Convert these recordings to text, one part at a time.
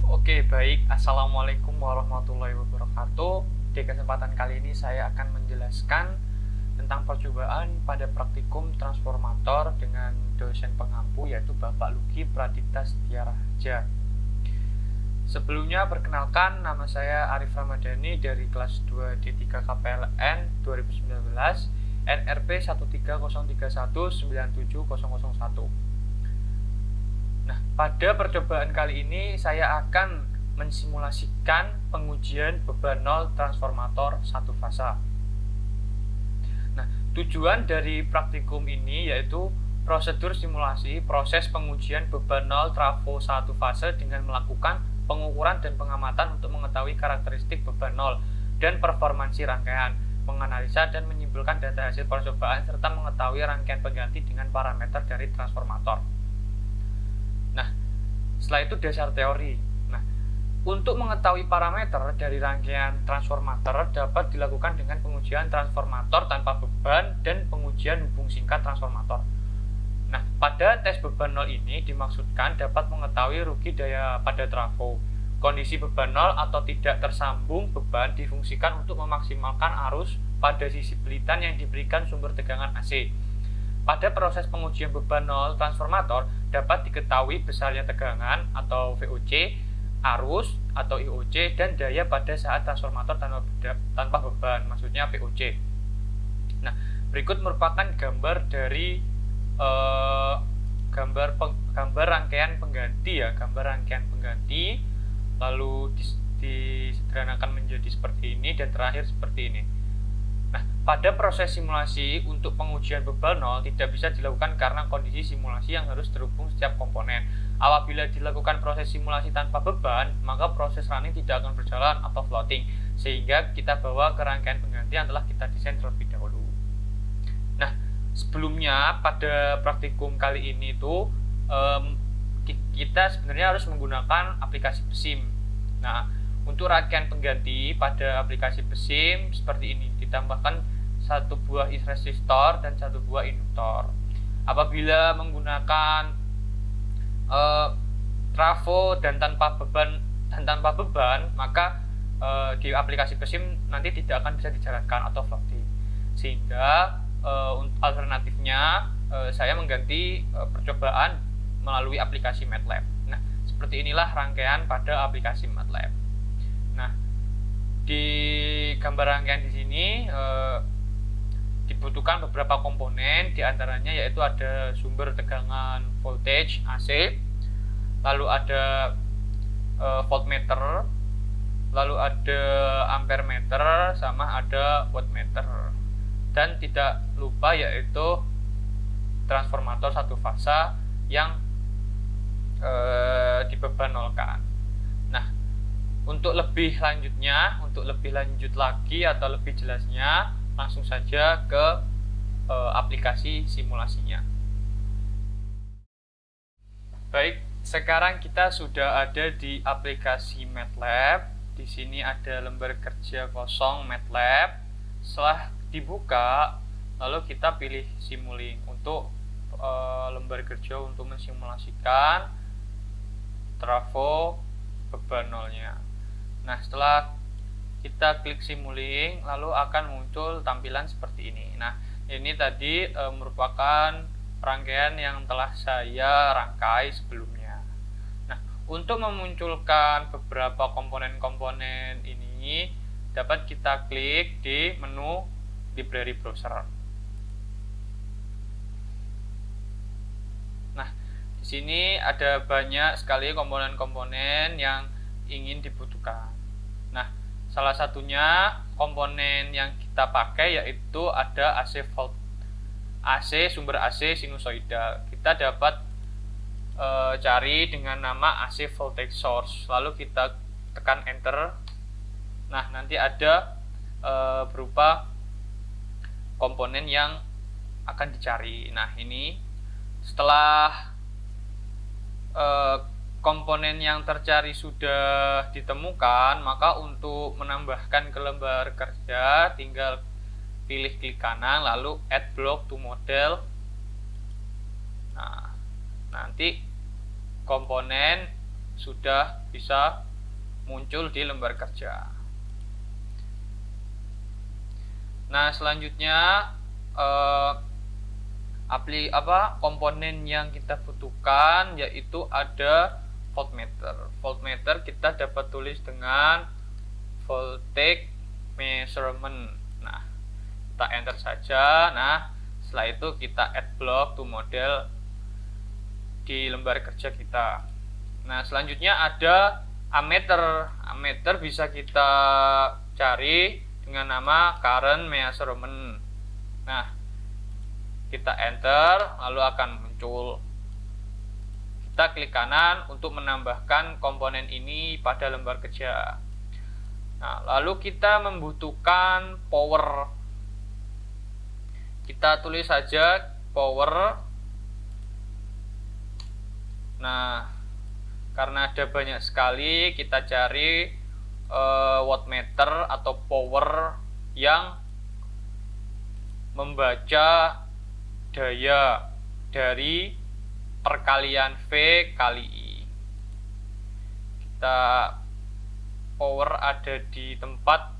Oke, baik. Assalamualaikum warahmatullahi wabarakatuh. Di kesempatan kali ini saya akan menjelaskan tentang percobaan pada praktikum transformator dengan dosen pengampu yaitu Bapak Lugi Pradipta Setia Raharja. Sebelumnya perkenalkan, nama saya Arif Ramadhani dari kelas 2 D3 KPLN 2019 NRP 13031970001. Nah, pada percobaan kali ini saya akan mensimulasikan pengujian beban nol transformator satu fasa. Nah, tujuan dari praktikum ini yaitu prosedur simulasi proses pengujian beban nol trafo satu fase dengan melakukan pengukuran dan pengamatan untuk mengetahui karakteristik beban nol dan performansi rangkaian, menganalisa dan menyimpulkan data hasil percobaan serta mengetahui rangkaian pengganti dengan parameter dari transformator. Nah, setelah itu dasar teori. Nah, untuk mengetahui parameter dari rangkaian transformator dapat dilakukan dengan pengujian transformator tanpa beban dan pengujian hubung singkat transformator. Nah, pada tes beban nol ini dimaksudkan dapat mengetahui rugi daya pada trafo. Kondisi beban nol atau tidak tersambung beban difungsikan untuk memaksimalkan arus pada sisi pelitan yang diberikan sumber tegangan AC. Pada proses pengujian beban nol transformator dapat diketahui besarnya tegangan atau VOC, arus atau IOC, dan daya pada saat transformator tanpa beban, maksudnya VOC. Nah, berikut merupakan gambar dari gambar rangkaian pengganti ya, lalu disederhanakan menjadi seperti ini dan terakhir seperti ini. Nah, pada proses simulasi untuk pengujian beban nol tidak bisa dilakukan karena kondisi simulasi yang harus terhubung setiap komponen. Apabila dilakukan proses simulasi tanpa beban, maka proses running tidak akan berjalan atau floating, sehingga kita bawa ke rangkaian pengganti yang telah kita desain terlebih dahulu. Nah, sebelumnya pada praktikum kali ini tuh kita sebenarnya harus menggunakan aplikasi PESIM. Nah, untuk rangkaian pengganti pada aplikasi PESIM seperti ini, ditambahkan satu buah resistor dan satu buah induktor. Apabila menggunakan trafo dan tanpa beban, maka di aplikasi PESIM nanti tidak akan bisa dijalankan atau floating. Sehingga alternatifnya saya mengganti percobaan melalui aplikasi MATLAB. Nah, seperti inilah rangkaian pada aplikasi MATLAB. Nah, di gambar rangkaian di sini dibutuhkan beberapa komponen, diantaranya yaitu ada sumber tegangan voltage AC, lalu ada voltmeter, lalu ada ampere meter, sama ada wattmeter, dan tidak lupa yaitu transformator satu fasa yang dibebanolkan. Nah, untuk lebih lanjut lagi atau lebih jelasnya, langsung saja ke aplikasi simulasinya. Baik, sekarang kita sudah ada di aplikasi MATLAB. Di sini ada lembar kerja kosong MATLAB. Setelah dibuka, lalu kita pilih Simulink untuk lembar kerja untuk mensimulasikan trafo beban nolnya. Nah, setelah kita klik Simulink, lalu akan muncul tampilan seperti ini. Nah, ini tadi merupakan rangkaian yang telah saya rangkai sebelumnya. Nah, untuk memunculkan beberapa komponen-komponen ini dapat kita klik di menu Library Browser. Nah, di sini ada banyak sekali komponen-komponen yang ingin dibutuhkan. Nah, salah satunya komponen yang kita pakai yaitu ada AC sumber AC sinusoidal. Kita dapat cari dengan nama AC voltage source, lalu kita tekan enter. Nah, nanti ada berupa komponen yang akan dicari. Nah, ini setelah komponen yang tercari sudah ditemukan, maka untuk menambahkan ke lembar kerja tinggal pilih klik kanan lalu add block to model. Nah, nanti komponen sudah bisa muncul di lembar kerja. Nah, selanjutnya komponen yang kita butuhkan yaitu ada voltmeter. Voltmeter kita dapat tulis dengan voltage measurement. Nah, kita enter saja. Nah, setelah itu kita add block to model di lembar kerja kita. Nah, selanjutnya ada ammeter. Ammeter bisa kita cari dengan nama current measurement. Nah, kita enter, lalu akan muncul. Kita klik kanan untuk menambahkan komponen ini pada lembar kerja. Nah, lalu kita membutuhkan power. Kita tulis saja power. Nah, karena ada banyak sekali, kita cari wattmeter atau power yang membaca daya dari perkalian V kali I. Kita power ada di tempat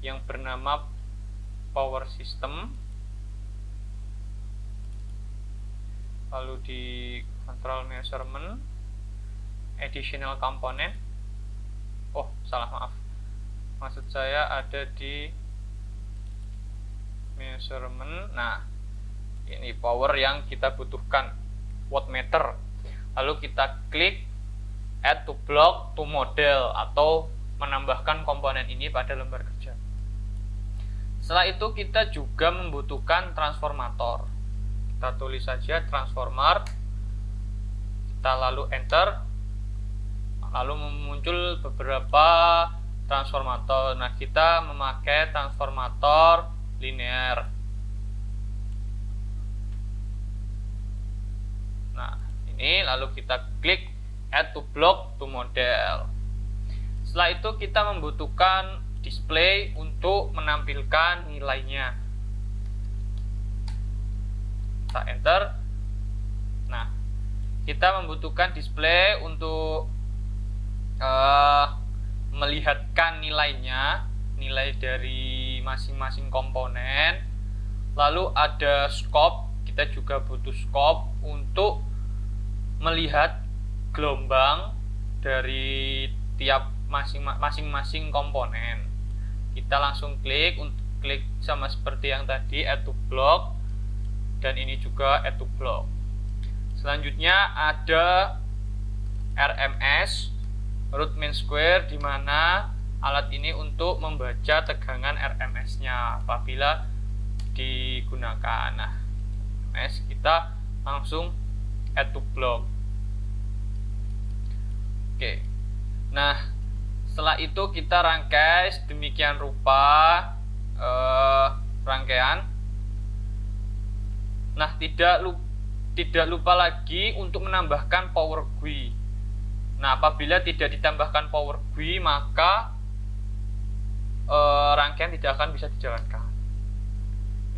yang bernama power system, lalu di control measurement, additional component. Oh, salah, maaf. Maksud saya ada di measurement. Nah, ini power yang kita butuhkan, wattmeter. Lalu kita klik add to block to model atau menambahkan komponen ini pada lembar kerja. Setelah itu kita juga membutuhkan transformator. Kita tulis saja transformer. Kita lalu enter. Lalu muncul beberapa transformator. Nah, kita memakai transformator linear. Nah, ini lalu kita klik add to block to model. Setelah itu kita membutuhkan display untuk menampilkan nilainya. Kita enter. Nah, kita membutuhkan display untuk melihatkan nilainya, nilai dari masing-masing komponen. Lalu ada scope, kita juga butuh scope untuk melihat gelombang dari tiap masing-masing komponen. Kita langsung klik sama seperti yang tadi, add to block, dan ini juga add to block. Selanjutnya ada RMS, root mean square, di mana alat ini untuk membaca tegangan RMS-nya apabila digunakan. Nah, RMS kita langsung add to block. Oke. Nah, setelah itu kita rangkai sedemikian rupa rangkaian. Nah, tidak lupa lagi untuk menambahkan power GUI. Nah, apabila tidak ditambahkan power GUI, maka rangkaian tidak akan bisa dijalankan.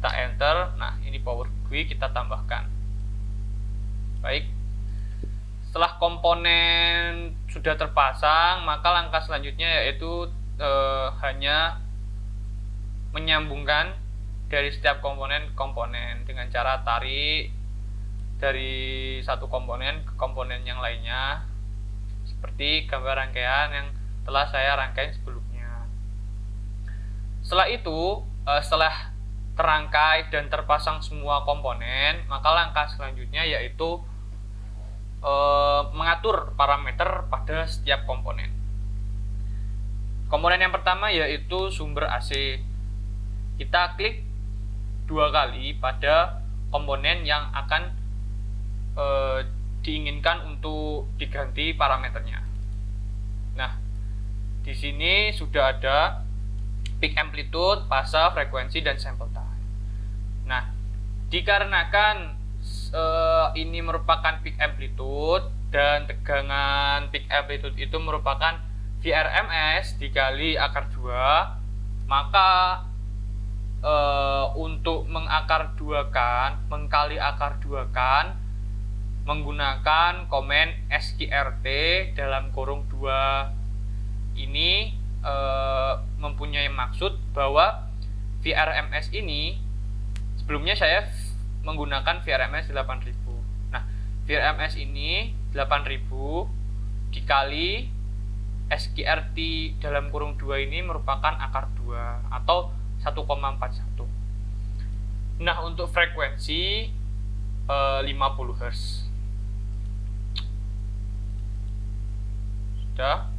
Kita enter. Nah, ini power GUI kita tambahkan. Baik. Setelah komponen sudah terpasang, maka langkah selanjutnya yaitu hanya menyambungkan dari setiap komponen dengan cara tarik dari satu komponen ke komponen yang lainnya, seperti gambar rangkaian yang telah saya rangkai sebelumnya. Setelah itu, setelah terangkai dan terpasang semua komponen, maka langkah selanjutnya yaitu mengatur parameter pada setiap komponen. Komponen yang pertama yaitu sumber AC. Kita klik 2 kali pada komponen yang akan diinginkan untuk diganti parameternya. Nah, di sini sudah ada peak amplitude, fase, frekuensi, dan sample time. Nah, dikarenakan ini merupakan peak amplitude dan tegangan peak amplitude itu merupakan VRMS dikali akar 2, maka untuk mengkali akar 2 kan, menggunakan komen sqrt dalam kurung 2 ini mempunyai maksud bahwa VRMS ini sebelumnya saya menggunakan VRMS 8000. Nah, VRMS ini 8000 dikali sqrt dalam kurung 2 ini merupakan akar 2 atau 1,41. Nah, untuk frekuensi 50 Hz. Sudah.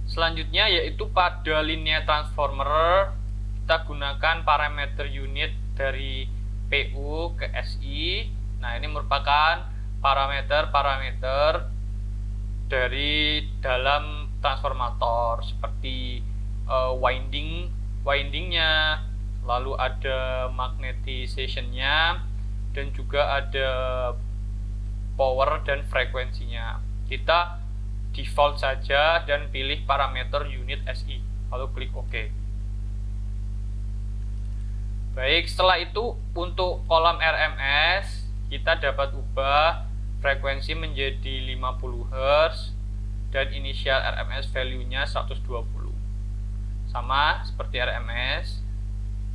Selanjutnya yaitu pada linear transformer kita gunakan parameter unit dari PU ke SI. Nah, ini merupakan parameter-parameter dari dalam transformator seperti windingnya, lalu ada magnetization-nya, dan juga ada power dan frekuensinya. Kita default saja dan pilih parameter unit SI, lalu klik OK. Baik, setelah itu untuk kolom RMS kita dapat ubah frekuensi menjadi 50 Hz dan inisial RMS value-nya 120. Sama seperti RMS,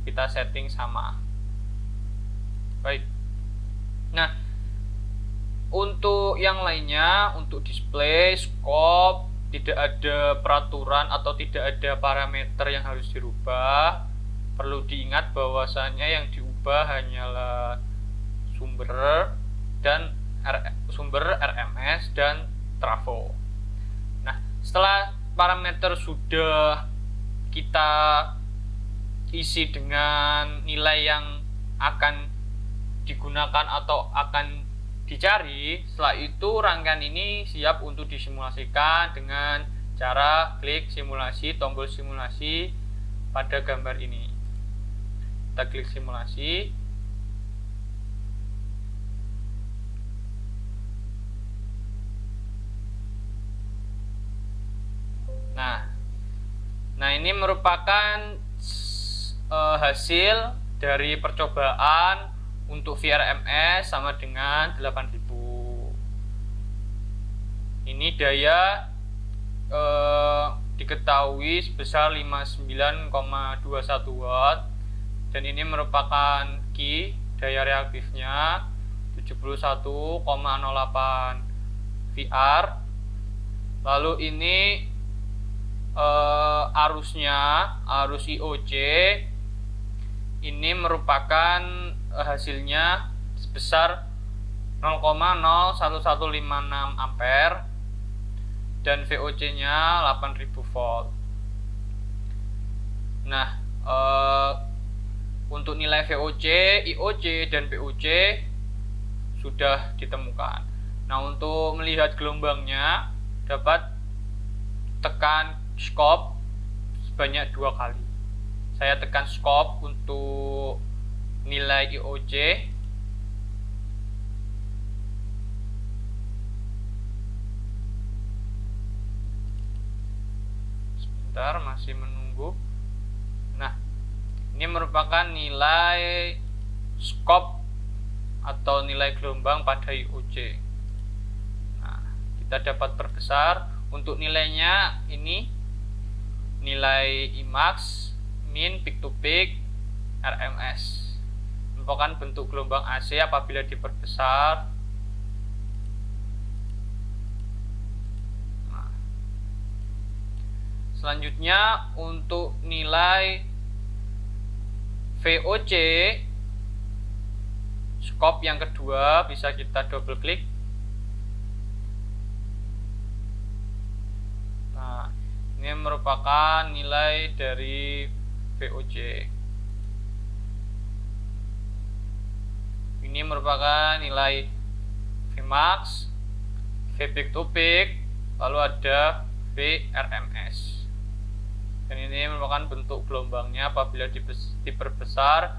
kita setting sama. Baik. Nah, untuk yang lainnya, untuk display, scope, tidak ada peraturan atau tidak ada parameter yang harus dirubah. Perlu diingat bahwasannya yang diubah hanyalah sumber RMS dan trafo. Nah, setelah parameter sudah kita isi dengan nilai yang akan digunakan atau akan dicari, setelah itu rangkaian ini siap untuk disimulasikan dengan cara klik simulasi, tombol simulasi pada gambar ini. Kita klik simulasi. Nah, ini merupakan hasil dari percobaan untuk VRMS sama dengan 8000. Ini daya diketahui sebesar 59,21 watt, dan ini merupakan Q, daya reaktifnya 71,08 VR. Lalu ini arus IOC ini merupakan hasilnya sebesar 0,01156 ampere dan VOC-nya 8000 volt. Nah, untuk nilai VOC, IOC, dan POC sudah ditemukan. Nah, untuk melihat gelombangnya dapat tekan scope sebanyak 2 kali. Saya tekan scope untuk nilai IOC. Sebentar, masih menunggu. Nah, ini merupakan nilai scope atau nilai gelombang pada IOC. Nah, kita dapat perbesar. Untuk nilainya ini nilai IMAX, min, peak to peak, RMS. Merupakan bentuk gelombang AC apabila diperbesar. Nah, selanjutnya untuk nilai VOC scope yang kedua bisa kita double klik. Nah, ini merupakan nilai dari VOC. Ini merupakan nilai Vmax, V peak to peak, lalu ada VRMS. Dan ini merupakan bentuk gelombangnya apabila diperbesar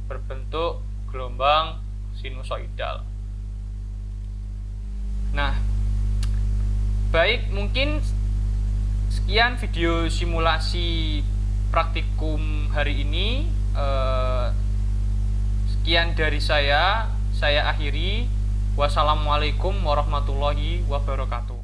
berbentuk gelombang sinusoidal. Nah, baik, mungkin sekian video simulasi praktikum hari ini. Sekian dari saya akhiri. Wassalamualaikum warahmatullahi wabarakatuh.